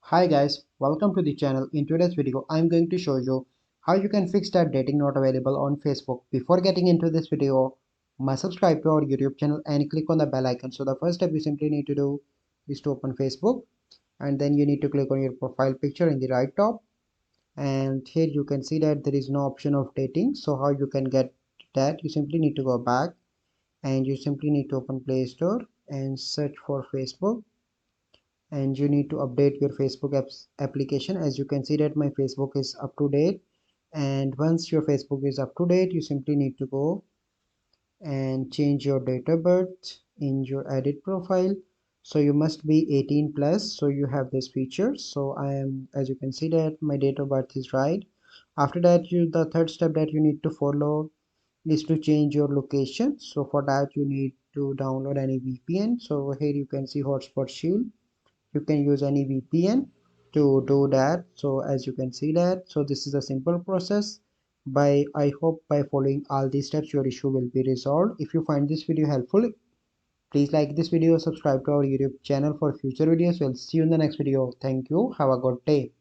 Hi guys, welcome to the channel. In today's video, I'm going to show you how you can fix that dating not available on Facebook. Before getting into this video, must subscribe to our YouTube channel and click on the bell icon. So the first step you simply need to do is to open Facebook, and then you need to click on your profile picture in the right top, and here you can see that there is no option of dating. So how you can get that? You simply need to go back and you simply need to open Play Store and search for Facebook, and you need to update your Facebook apps application. As you can see that my Facebook is up to date, and once your Facebook is up to date, you simply need to go and change your date of birth in your edit profile. So you must be 18 plus, so you have this feature. So I am, as you can see that my date of birth is right. After that, the third step that you need to follow is to change your location. So for that you need to download any VPN. So here you can see Hotspot Shield. You can use any VPN to do that. So as you can see that, so this is a simple process. I hope by following all these steps your issue will be resolved. If you find this video helpful, please like this video, subscribe to our YouTube channel for future videos. We'll see you in the next video. Thank you, have a good day.